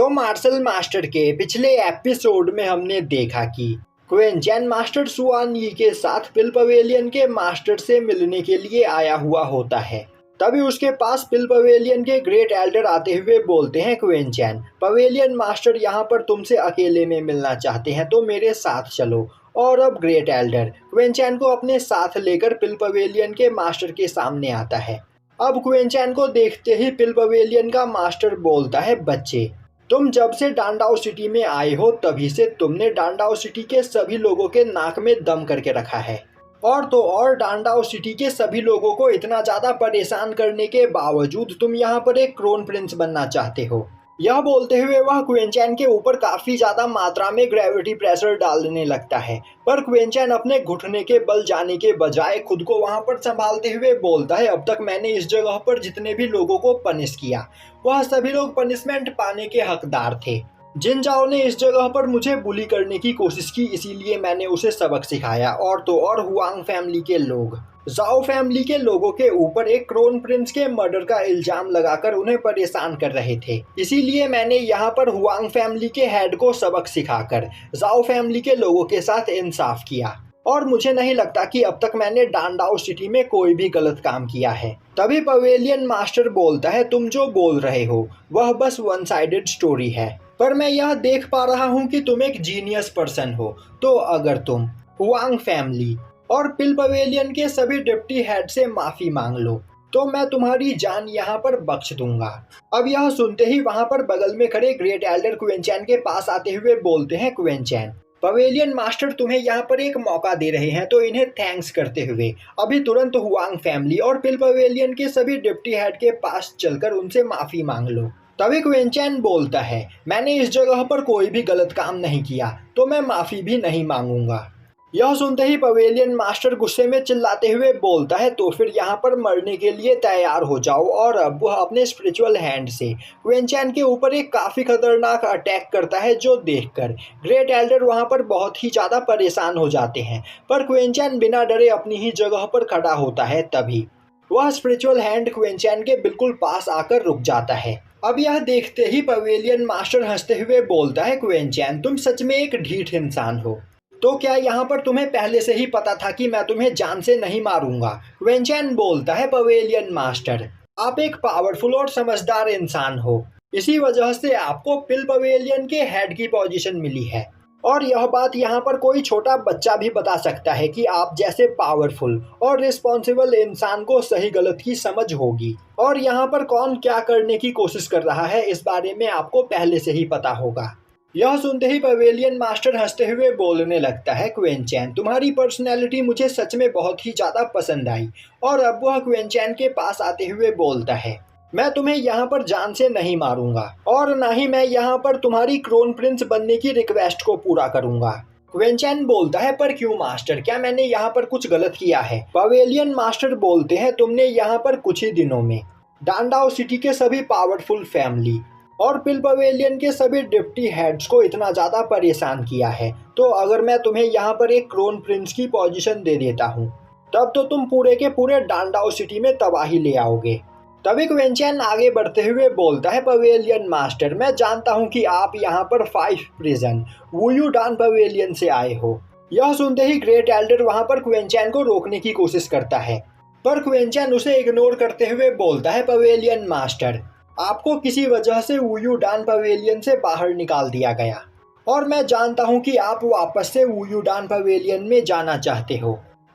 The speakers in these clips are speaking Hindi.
तो मार्शल मास्टर के पिछले एपिसोड में हमने देखा कि क्वेंचैन मास्टर सुआन यी के साथ पिल पवेलियन के मास्टर से मिलने के लिए आया हुआ होता है। तभी उसके पास पिल पवेलियन के ग्रेट एल्डर आते हुए बोलते हैं, क्वेंचैन पवेलियन मास्टर यहाँ पर तुमसे अकेले में मिलना चाहते हैं तो मेरे साथ चलो। और अब ग्रेट एल्डर क्वेंचैन को अपने साथ लेकर पिल पवेलियन के मास्टर के सामने आता है। अब क्वेंचैन को देखते ही पिल पवेलियन का मास्टर बोलता है, बच्चे तुम जब से डांडाओ सिटी में आए हो तभी से तुमने डांडाओ सिटी के सभी लोगों के नाक में दम करके रखा है। और तो और डांडाओ सिटी के सभी लोगों को इतना ज़्यादा परेशान करने के बावजूद तुम यहाँ पर एक क्रोन प्रिंस बनना चाहते हो। यह बोलते हुए वह क्वेंचैन के ऊपर काफ़ी ज़्यादा मात्रा में ग्रेविटी प्रेशर डालने लगता है, पर क्वेंचैन अपने घुटने के बल जाने के बजाय खुद को वहाँ पर संभालते हुए बोलता है, अब तक मैंने इस जगह पर जितने भी लोगों को पनिश किया वह सभी लोग पनिशमेंट पाने के हकदार थे। जिन जाओ ने इस जगह पर मुझे बुली करने की कोशिश की, इसीलिए मैंने उसे सबक सिखाया। और तो और हुआंग फैमिली के लोग जाओ फैमिली के लोगों के ऊपर एक क्रोन प्रिंस के मर्डर का इल्जाम लगाकर उन्हें परेशान कर रहे थे, इसीलिए मैंने यहाँ पर हुआंग फैमिली के हेड को सबक सिखाकर जाओ फैमिली के लोगों के साथ इंसाफ किया। और मुझे नहीं लगता कि अब तक मैंने डांडाओ सिटी में कोई भी गलत काम किया है। तभी पवेलियन मास्टर बोलता है, तुम जो बोल रहे हो वह बस वन साइडेड स्टोरी है, पर मैं यह देख पा रहा हूँ कि तुम एक जीनियस पर्सन हो। तो अगर तुम हुआंग फैमिली और पिल पवेलियन के सभी डिप्टी हेड से माफ़ी मांग लो तो मैं तुम्हारी जान यहाँ पर बख्श दूंगा। अब यह सुनते ही वहाँ पर बगल में खड़े ग्रेट एल्डर क्वेंचैन के पास आते हुए बोलते हैं, क्वेंचैन पवेलियन मास्टर तुम्हें यहाँ पर एक मौका दे रहे हैं तो इन्हें थैंक्स करते हुए अभी तुरंत हुआंग फैमिली और पिल पवेलियन के सभी डिप्टी हेड के पास चलकर उनसे माफ़ी मांग लो। तभी क्वेंचैन बोलता है, मैंने इस जगह पर कोई भी गलत काम नहीं किया तो मैं माफ़ी भी नहीं मांगूंगा। यह सुनते ही पवेलियन मास्टर गुस्से में चिल्लाते हुए बोलता है, तो फिर यहाँ पर मरने के लिए तैयार हो जाओ। और अब वह अपने स्पिरिचुअल हैंड से क्वेंचैन के ऊपर एक काफ़ी खतरनाक अटैक करता है, जो देखकर ग्रेट एल्डर वहाँ पर बहुत ही ज़्यादा परेशान हो जाते हैं। पर क्वेंचैन बिना डरे अपनी ही जगह पर खड़ा होता है। तभी वह स्पिरिचुअल हैंड क्वेंचैन के बिल्कुल पास आकर रुक जाता है। अब यह देखते ही पवेलियन मास्टर हंसते हुए बोलता है, क्वेंचैन तुम सच में एक ढीठ इंसान हो। तो क्या यहाँ पर तुम्हें पहले से ही पता था कि मैं तुम्हें जान से नहीं मारूंगा? क्वेंचैन बोलता है, पवेलियन मास्टर आप एक पावरफुल और समझदार इंसान हो, इसी वजह से आपको पिल पवेलियन के हेड की पोजीशन मिली है। और यह बात यहाँ पर कोई छोटा बच्चा भी बता सकता है कि आप जैसे पावरफुल और रिस्पॉन्सिबल इंसान को सही गलत की समझ होगी। और यहाँ पर कौन क्या करने की कोशिश कर रहा है इस बारे में आपको पहले से ही पता होगा। यह सुनते ही पवेलियन मास्टर हंसते हुए बोलने लगता है, क्वेंचैन तुम्हारी पर्सनैलिटी मुझे सच में बहुत ही ज़्यादा पसंद आई। और अब वह क्वेंचैन के पास आते हुए बोलता है, मैं तुम्हें यहाँ पर जान से नहीं मारूंगा और ना ही मैं यहाँ पर तुम्हारी क्रोन प्रिंस बनने की रिक्वेस्ट को पूरा करूंगा। क्वेंचैन बोलता है, पर क्यों मास्टर, क्या मैंने यहाँ पर कुछ गलत किया है? पवेलियन मास्टर बोलते हैं, तुमने यहाँ पर कुछ ही दिनों में डांडाओ सिटी के सभी पावरफुल फैमिली और पिल पवेलियन के सभी डिप्टी हेड्स को इतना ज़्यादा परेशान किया है, तो अगर मैं तुम्हें यहाँ पर एक क्रोन प्रिंस की पोजीशन दे देता हूँ तब तो तुम पूरे के पूरे डांडाओ सिटी में तबाही ले आओगे। तभी क्वेंचैन आगे बढ़ते हुए बोलता है, पवेलियन मास्टर मैं जानता हूँ कि आप यहाँ पर 5 प्रिजन वुयू डान पवेलियन से आए हो। यह सुनते ही ग्रेट एल्डर वहाँ पर क्वेंचैन को रोकने की कोशिश करता है, पर क्वेंचैन उसे इग्नोर करते हुए बोलता है, पवेलियन मास्टर आपको किसी वजह से वुयू डान पवेलियन से बाहर निकाल दिया गया और मैं जानता हूं कि आप वापस से वुयू डान पवेलियन में जाना चाहते हो।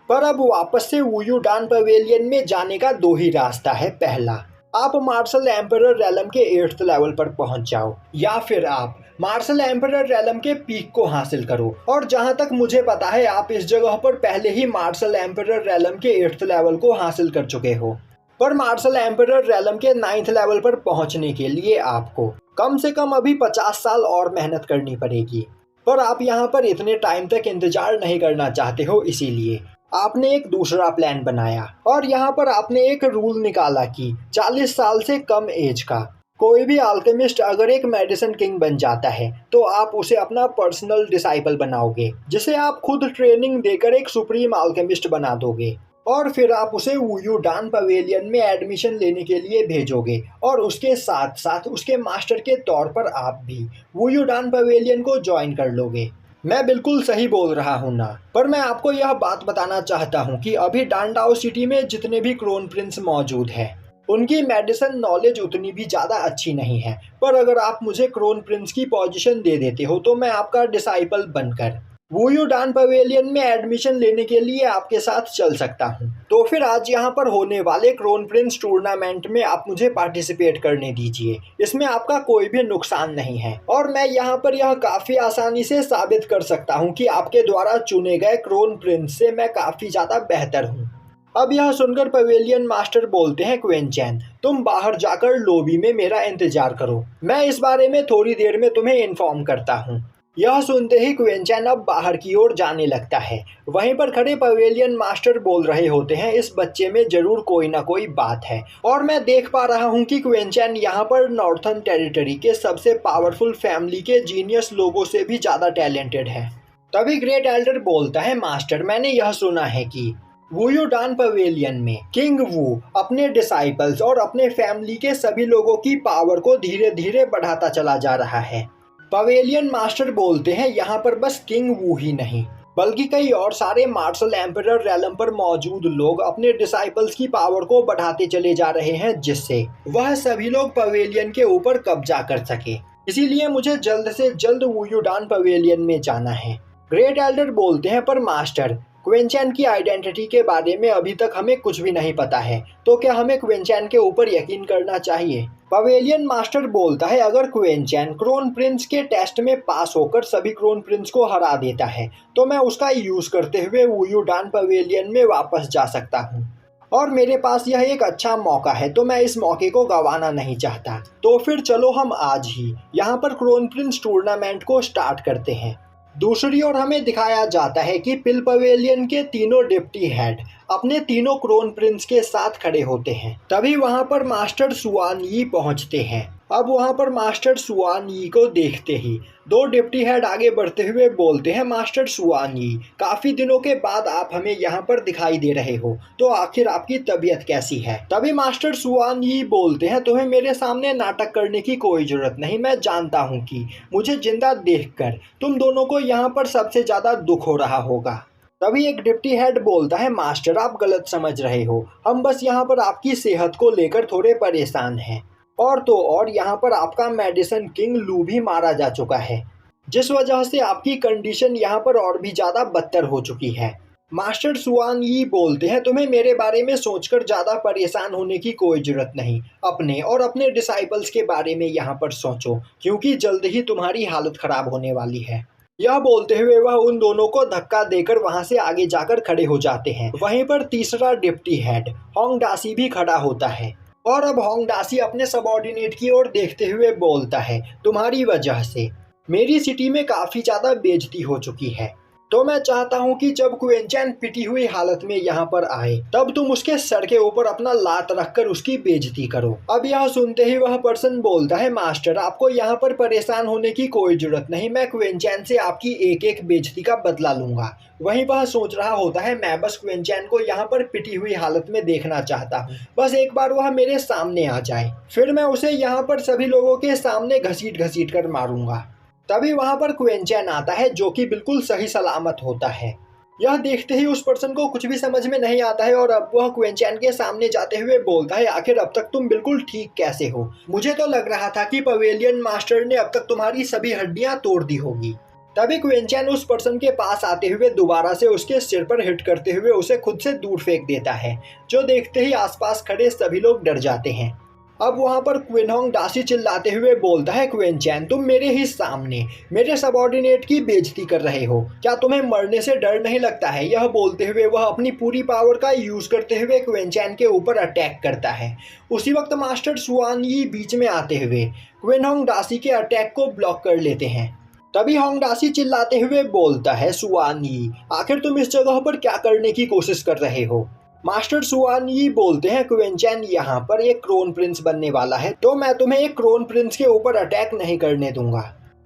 पर अब वापस से वुयू डान पवेलियन में जाने का 2 ही रास्ता है। पहला, आप मार्शल एम्परर रैलम के 8th लेवल पर पहुंच जाओ, या फिर आप मार्शल एम्परर रैलम के पीक को हासिल करो। और जहां तक मुझे पता है आप इस जगह पर पहले ही मार्शल एम्परर रैलम के 8th लेवल को हासिल कर चुके हो। पर मार्शल एम्परर रैलम के 9th लेवल पर पहुंचने के लिए आपको कम से कम अभी 50 साल और मेहनत करनी पड़ेगी। पर आप यहाँ पर इतने टाइम तक इंतजार नहीं करना चाहते हो, इसीलिए आपने एक दूसरा प्लान बनाया और यहाँ पर आपने एक रूल निकाला कि 40 साल से कम एज का कोई भी अल्केमिस्ट अगर एक मेडिसिन किंग बन जाता है तो आप उसे अपना पर्सनल डिसाइपल बनाओगे, जिसे आप खुद ट्रेनिंग देकर एक सुप्रीम अल्केमिस्ट बना दोगे। और फिर आप उसे वुयू डान पवेलियन में एडमिशन लेने के लिए भेजोगे और उसके साथ साथ उसके मास्टर के तौर पर आप भी वुयू डान पवेलियन को ज्वाइन कर लोगे। मैं बिल्कुल सही बोल रहा हूँ ना? पर मैं आपको यह बात बताना चाहता हूँ कि अभी डांडाओ सिटी में जितने भी क्रोन प्रिंस मौजूद हैं उनकी मेडिसिन नॉलेज उतनी भी ज़्यादा अच्छी नहीं है। पर अगर आप मुझे क्रोन प्रिंस की पोजीशन दे देते हो तो मैं आपका डिसाइपल बनकर वुयू डान पवेलियन में एडमिशन लेने के लिए आपके साथ चल सकता हूँ। तो फिर आज यहाँ पर होने वाले क्रोन प्रिंस टूर्नामेंट में आप मुझे पार्टिसिपेट करने दीजिए। इसमें आपका कोई भी नुकसान नहीं है और मैं यहाँ पर यह काफ़ी आसानी से साबित कर सकता हूँ कि आपके द्वारा चुने गए क्रोन प्रिंस से मैं काफ़ी ज़्यादा बेहतर हूँ। अब यह सुनकर पवेलियन मास्टर बोलते हैं, क्वेनचैन तुम बाहर जाकर लॉबी में मेरा इंतजार करो, मैं इस बारे में थोड़ी देर में तुम्हें इन्फॉर्म करता हूँ। यह सुनते ही क्वेनचैन अब बाहर की ओर जाने लगता है। वहीं पर खड़े पवेलियन मास्टर बोल रहे होते हैं, इस बच्चे में जरूर कोई ना कोई बात है और मैं देख पा रहा हूँ कि क्वेनचैन यहाँ पर नॉर्थर्न टेरिटरी के सबसे पावरफुल फैमिली के जीनियस लोगों से भी ज़्यादा टैलेंटेड है। तभी ग्रेट एल्डर बोलता है, मास्टर मैंने यह सुना है कि वुयू डान पवेलियन में किंग वू अपने डिसाइपल्स और अपने फैमिली के सभी लोगों की पावर को धीरे धीरे बढ़ाता चला जा रहा है। पवेलियन मास्टर बोलते हैं, यहाँ पर बस किंग वू ही नहीं बल्कि कई और सारे मार्शल एम्परर रैलम पर मौजूद लोग अपने डिसाइपल्स की पावर को बढ़ाते चले जा रहे हैं जिससे वह सभी लोग पवेलियन के ऊपर कब्जा कर सके। इसीलिए मुझे जल्द से जल्द वुयू डान पवेलियन में जाना है। ग्रेट एल्डर बोलते हैं, पर मास्टर क्वेनचैन की आइडेंटिटी के बारे में अभी तक हमें कुछ भी नहीं पता है, तो क्या हमें क्वेनचैन के ऊपर यकीन करना चाहिए? पवेलियन मास्टर बोलता है, अगर क्वेनचैन क्रोन प्रिंस के टेस्ट में पास होकर सभी क्रोन प्रिंस को हरा देता है तो मैं उसका यूज करते हुए वुयू डान पवेलियन में वापस जा सकता हूँ और मेरे पास यह एक अच्छा मौका है, तो मैं इस मौके को गंवाना नहीं चाहता। तो फिर चलो हम आज ही यहाँ पर क्रोन प्रिंस टूर्नामेंट को स्टार्ट करते हैं। दूसरी ओर हमें दिखाया जाता है कि पिल पवेलियन के तीनों डिप्टी हेड अपने तीनों क्रोन प्रिंस के साथ खड़े होते हैं। तभी वहां पर मास्टर सुआन यी पहुंचते हैं। अब वहां पर मास्टर सुआन यी को देखते ही दो डिप्टी हेड आगे बढ़ते हुए बोलते हैं, मास्टर सुआन यी काफी दिनों के बाद आप हमें यहाँ पर दिखाई दे रहे हो, तो आखिर आपकी तबीयत कैसी है? तभी मास्टर सुआन यी बोलते हैं, तुम्हें मेरे सामने नाटक करने की कोई जरूरत नहीं, मैं जानता हूँ कि मुझे जिंदा देखकर तुम दोनों को यहाँ पर सबसे ज्यादा दुख हो रहा होगा। तभी एक डिप्टी हेड बोलता है, मास्टर आप गलत समझ रहे हो, हम बस यहाँ पर आपकी सेहत को लेकर थोड़े परेशान हैं और तो और यहाँ पर आपका मेडिसिन किंग लू भी मारा जा चुका है जिस वजह से आपकी कंडीशन यहाँ पर और भी ज़्यादा बदतर हो चुकी है। मास्टर सुआन यी बोलते हैं, तुम्हें मेरे बारे में सोचकर ज़्यादा परेशान होने की कोई ज़रूरत नहीं, अपने और अपने डिसाइपल्स के बारे में यहाँ पर सोचो क्योंकि जल्द ही तुम्हारी हालत ख़राब होने वाली है। यह बोलते हुए वह उन दोनों को धक्का देकर वहां से आगे जाकर खड़े हो जाते हैं। वहीं पर तीसरा डिप्टी हेड होंग डासी भी खड़ा होता है और अब होंग डासी अपने सबऑर्डिनेट की ओर देखते हुए बोलता है, तुम्हारी वजह से मेरी सिटी में काफी ज्यादा बेइज्जती हो चुकी है, तो मैं चाहता हूँ कि जब क्वेनचैन पिटी हुई हालत में यहाँ पर आए तब तुम उसके सर के ऊपर अपना लात रखकर उसकी बेइज्जती करो। अब यह सुनते ही वह पर्सन बोलता है, मास्टर आपको यहाँ पर परेशान होने की कोई जरूरत नहीं, मैं क्वेनचैन से आपकी एक एक बेइज्जती का बदला लूंगा। वहीं वह सोच रहा होता है, मैं बस क्वेनचैन को यहाँ पर पिटी हुई हालत में देखना चाहता हूँ, बस एक बार वह मेरे सामने आ जाए, फिर मैं उसे यहाँ पर सभी लोगों के सामने घसीट घसीट कर मारूंगा। तभी वहां पर क्वेनचैन आता है जो कि बिल्कुल सही सलामत होता है। यह देखते ही उस पर्सन को कुछ भी समझ में नहीं आता है और अब वह क्वेनचैन के सामने जाते हुए बोलता है, आखिर अब तक तुम बिल्कुल ठीक कैसे हो? मुझे तो लग रहा था कि पवेलियन मास्टर ने अब तक तुम्हारी सभी हड्डियां तोड़ दी होगी। तभी क्वेनचैन उस पर्सन के पास आते हुए दोबारा से उसके सिर पर हिट करते हुए उसे खुद से दूर फेंक देता है, जो देखते ही आसपास खड़े सभी लोग डर जाते हैं। अब वहां पर क्विनहोंग डासी चिल्लाते हुए बोलता है, क्वेनचैन तुम मेरे ही सामने मेरे सबऑर्डिनेट की बेइज्जती कर रहे हो, क्या तुम्हें मरने से डर नहीं लगता है? यह बोलते हुए वह अपनी पूरी पावर का यूज करते हुए क्वेनचैन के ऊपर अटैक करता है। उसी वक्त मास्टर सुआन यी बीच में आते हुए क्विनहोंग डासी के अटैक को ब्लॉक कर लेते हैं। तभी होंग डासी चिल्लाते हुए बोलता है, सुआन यी आखिर तुम इस जगह पर क्या करने की कोशिश कर रहे हो? मास्टर सुआन यी बोलते हैं, क्वेनचैन यहाँ पर एक क्रोन प्रिंस बनने वाला है, तो मैं तुम्हें एक क्रोन प्रिंस के ऊपर अटैक नहीं करने दूंगा।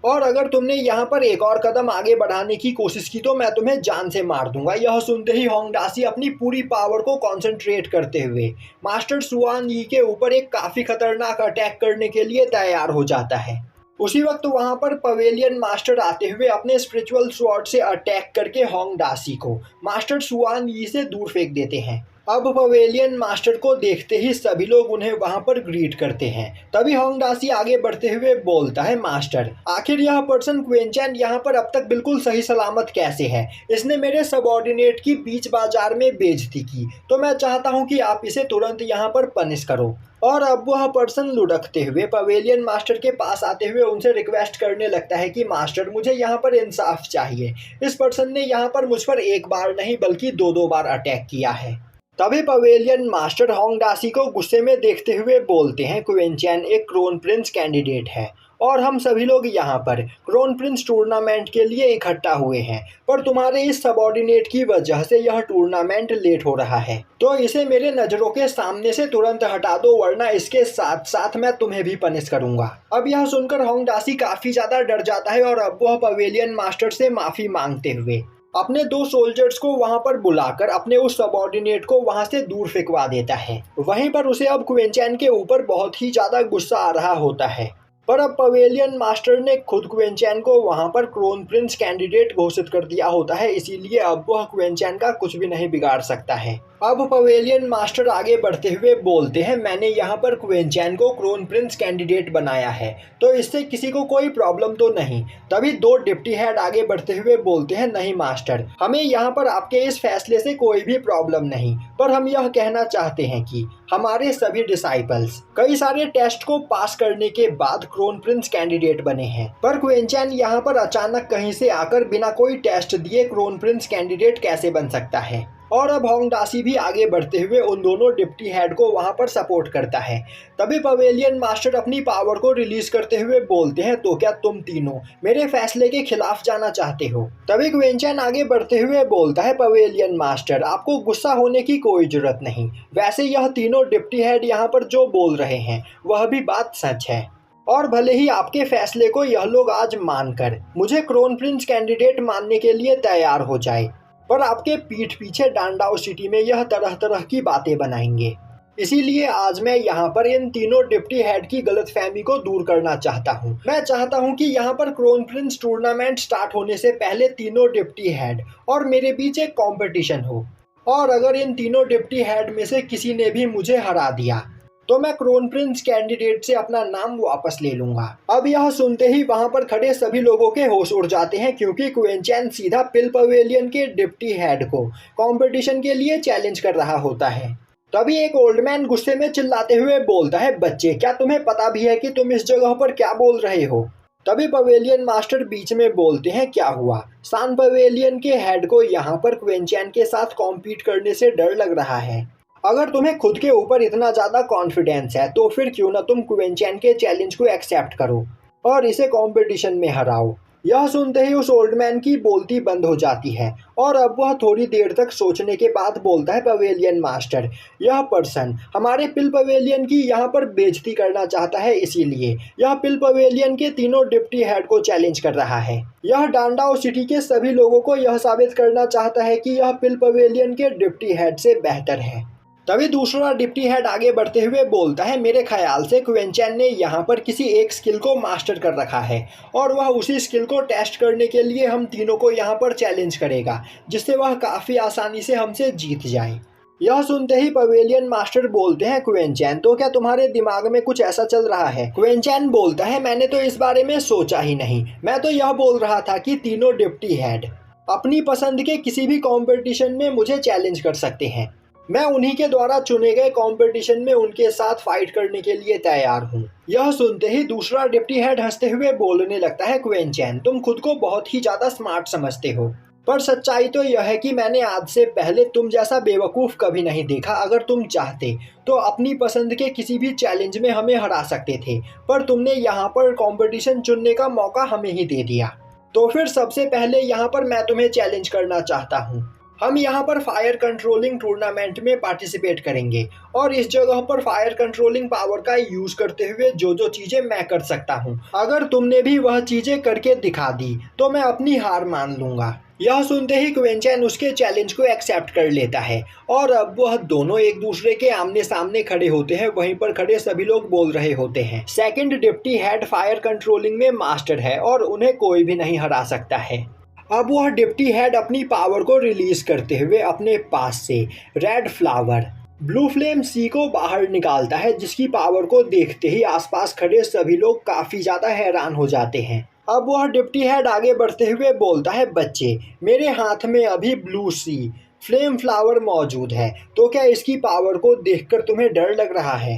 और अगर तुमने यहाँ पर एक और कदम आगे बढ़ाने की कोशिश की तो मैं तुम्हें जान से मार दूंगा। यह सुनते ही होंगडासी अपनी पूरी पावर को कंसंट्रेट करते हुए मास्टर सुआन यी के ऊपर एक काफी खतरनाक अटैक करने के लिए तैयार हो जाता है। उसी वक्त वहां पर पवेलियन मास्टर आते हुए अपने स्पिरिचुअल स्वॉर्ड से अटैक करके होंगडासी को मास्टर सुआन यी से दूर फेंक देते हैं। अब पवेलियन मास्टर को देखते ही सभी लोग उन्हें वहां पर ग्रीट करते हैं। तभी होंगडासी आगे बढ़ते हुए बोलता है, मास्टर आखिर यह पर्सन क्वेंचैन यहाँ पर अब तक बिल्कुल सही सलामत कैसे है? इसने मेरे सबऑर्डिनेट की बीच बाजार में बेइज्जती की, तो मैं चाहता हूँ कि आप इसे तुरंत यहाँ पर पनिश करो। और अब वह पर्सन लुढ़कते हुए पवेलियन मास्टर के पास आते हुए उनसे रिक्वेस्ट करने लगता है कि मास्टर मुझे यहाँ पर इंसाफ चाहिए। इस पर्सन ने यहाँ पर मुझ पर एक बार नहीं बल्कि दो बार अटैक किया है। तभी पवेलियन मास्टर होंगडासी को गुस्से में देखते हुए बोलते हैं, क्वेंचैन एक क्रोन प्रिंस कैंडिडेट है और हम सभी लोग यहाँ पर क्रोन प्रिंस टूर्नामेंट के लिए इकट्ठा हुए हैं, पर तुम्हारे इस सबऑर्डिनेट की वजह से यह टूर्नामेंट लेट हो रहा है, तो इसे मेरे नज़रों के सामने से तुरंत हटा दो, वरना इसके साथ साथ मैं तुम्हें भी पनिश करूंगा। अब यह सुनकर होंगडासी काफ़ी ज़्यादा डर जाता है और अब वह पवेलियन मास्टर से माफ़ी मांगते हुए अपने 2 सोल्जर्स को वहां पर बुलाकर अपने उस सबऑर्डिनेट को वहां से दूर फेंकवा देता है। वहीं पर उसे अब क्वेंचैन के ऊपर बहुत ही ज़्यादा गुस्सा आ रहा होता है, पर अब पवेलियन मास्टर ने खुद क्वेंचैन को वहां पर क्रोन प्रिंस कैंडिडेट घोषित कर दिया होता है, इसीलिए अब वह क्वेंचैन का कुछ भी नहीं बिगाड़ सकता है। अब पवेलियन मास्टर आगे बढ़ते हुए बोलते हैं, मैंने यहाँ पर क्वेंचैन को क्रोन प्रिंस कैंडिडेट बनाया है, तो इससे किसी को कोई प्रॉब्लम तो नहीं। तभी 2 डिप्टी हेड आगे बढ़ते हुए बोलते हैं, नहीं मास्टर, हमें यहाँ पर आपके इस फैसले से कोई भी प्रॉब्लम नहीं, पर हम यह कहना चाहते हैं कि हमारे सभी डिसाइपल्स कई सारे टेस्ट को पास करने के बाद क्रोन प्रिंस कैंडिडेट बने हैं, पर क्वेंचैन यहाँ पर अचानक कहीं से आकर बिना कोई टेस्ट दिए क्रोन प्रिंस कैंडिडेट कैसे बन सकता है। और अब होंगडासी भी आगे बढ़ते हुए उन दोनों डिप्टी हेड को वहां पर सपोर्ट करता है। तभी पवेलियन मास्टर अपनी पावर को रिलीज करते हुए बोलते हैं, तो क्या तुम तीनों मेरे फैसले के खिलाफ जाना चाहते हो? तभी क्वेंचैन आगे बढ़ते हुए बोलता है, पवेलियन मास्टर आपको गुस्सा होने की कोई जरूरत नहीं, वैसे यह तीनों डिप्टी हेड यहाँ पर जो बोल रहे हैं वह भी बात सच है, और भले ही आपके फैसले को यह लोग आज मानकर मुझे क्रोन प्रिंस कैंडिडेट मानने के लिए तैयार हो जाए, पर आपके पीठ पीछे डांडाओ सिटी में यह तरह तरह की बातें बनाएंगे। इसीलिए आज मैं यहाँ पर इन तीनों डिप्टी हेड की गलतफहमी को दूर करना चाहता हूँ। मैं चाहता हूँ कि यहाँ पर क्रोन प्रिंस टूर्नामेंट स्टार्ट होने से पहले तीनों डिप्टी हेड और मेरे बीच एक कंपटीशन हो, और अगर इन तीनों डिप्टी हेड में से किसी ने भी मुझे हरा दिया तो मैं क्रोन प्रिंस कैंडिडेट से अपना नाम वापस ले लूंगा। अब यह सुनते ही वहां पर खड़े सभी लोगों के होश उड़ जाते हैं, क्योंकि क्वेंचैन सीधा पिल पवेलियन के डिप्टी हेड को कंपटीशन के लिए चैलेंज कर रहा होता है। तभी एक ओल्ड मैन गुस्से में चिल्लाते हुए बोलता है, बच्चे क्या तुम्हें पता भी है कि तुम इस जगह पर क्या बोल रहे हो? तभी पवेलियन मास्टर बीच में बोलते हैं, क्या हुआ? सान पवेलियन के हेड को यहाँ पर क्वेंचैन के साथ कॉम्पीट करने से डर लग रहा है। अगर तुम्हें खुद के ऊपर इतना ज़्यादा कॉन्फिडेंस है तो फिर क्यों ना तुम क्वेंचैन के चैलेंज को एक्सेप्ट करो और इसे कंपटीशन में हराओ। यह सुनते ही उस ओल्ड मैन की बोलती बंद हो जाती है और अब वह थोड़ी देर तक सोचने के बाद बोलता है, पवेलियन मास्टर यह पर्सन हमारे पिल पवेलियन की यहाँ पर बेइज्जती करना चाहता है, इसीलिए यह पिल पवेलियन के तीनों डिप्टी हेड को चैलेंज कर रहा है। यह डांडाओ सिटी के सभी लोगों को यह साबित करना चाहता है कि यह पिल पवेलियन के डिप्टी हेड से बेहतर है। तभी दूसरा डिप्टी हेड आगे बढ़ते हुए बोलता है, मेरे ख्याल से क्वेंचैन ने यहाँ पर किसी एक स्किल को मास्टर कर रखा है और वह उसी स्किल को टेस्ट करने के लिए हम तीनों को यहाँ पर चैलेंज करेगा, जिससे वह काफ़ी आसानी से हमसे जीत जाए। यह सुनते ही पवेलियन मास्टर बोलते हैं, क्वेंचैन तो क्या तुम्हारे दिमाग में कुछ ऐसा चल रहा है? क्वेंचैन बोलता है, मैंने तो इस बारे में सोचा ही नहीं, मैं तो यह बोल रहा था कि तीनों डिप्टी हेड अपनी पसंद के किसी भी कॉम्पिटिशन में मुझे चैलेंज कर सकते हैं, मैं उन्हीं के द्वारा चुने गए कंपटीशन में उनके साथ फाइट करने के लिए तैयार हूँ। यह सुनते ही दूसरा डिप्टी हेड हंसते हुए बोलने लगता है, क्वेंचैन तुम खुद को बहुत ही ज़्यादा स्मार्ट समझते हो, पर सच्चाई तो यह है कि मैंने आज से पहले तुम जैसा बेवकूफ़ कभी नहीं देखा। अगर तुम चाहते तो अपनी पसंद के किसी भी चैलेंज में हमें हरा सकते थे, पर तुमने यहाँ पर कंपटीशन चुनने का मौका हमें ही दे दिया। तो फिर सबसे पहले यहाँ पर मैं तुम्हें चैलेंज करना चाहता हूँ, हम यहाँ पर फायर कंट्रोलिंग टूर्नामेंट में पार्टिसिपेट करेंगे और इस जगह पर फायर कंट्रोलिंग पावर का यूज करते हुए जो जो चीजें मैं कर सकता हूँ, अगर तुमने भी वह चीजें करके दिखा दी तो मैं अपनी हार मान लूंगा। यह सुनते ही क्विंचन उसके चैलेंज को एक्सेप्ट कर लेता है और अब वह दोनों एक दूसरे के आमने सामने खड़े होते हैं। वहीं पर खड़े सभी लोग बोल रहे होते हैं, second deputy head fire controlling में मास्टर है और उन्हें कोई भी नहीं हरा सकता है। अब वह डिप्टी हेड अपनी पावर को रिलीज करते हुए अपने पास से रेड फ्लावर ब्लू फ्लेम सी को बाहर निकालता है, जिसकी पावर को देखते ही आसपास खड़े सभी लोग काफी ज्यादा हैरान हो जाते हैं। अब वह डिप्टी हेड आगे बढ़ते हुए बोलता है, बच्चे मेरे हाथ में अभी ब्लू सी फ्लेम फ्लावर मौजूद है, तो क्या इसकी पावर को देखकर तुम्हें डर लग रहा है?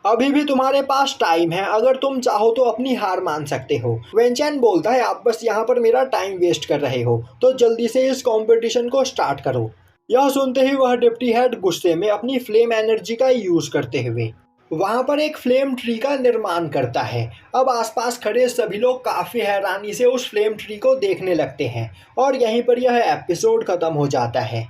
अभी भी तुम्हारे पास टाइम है, अगर तुम चाहो तो अपनी हार मान सकते हो। वेंचैन बोलता है, आप बस यहाँ पर मेरा टाइम वेस्ट कर रहे हो, तो जल्दी से इस कंपटीशन को स्टार्ट करो। यह सुनते ही वह डिप्टी हेड गुस्से में अपनी फ्लेम एनर्जी का यूज करते हुए वहां पर एक फ्लेम ट्री का निर्माण करता है। अब आसपास खड़े सभी लोग काफी हैरानी से उस फ्लेम ट्री को देखने लगते हैं और यहीं पर यह एपिसोड खत्म हो जाता है।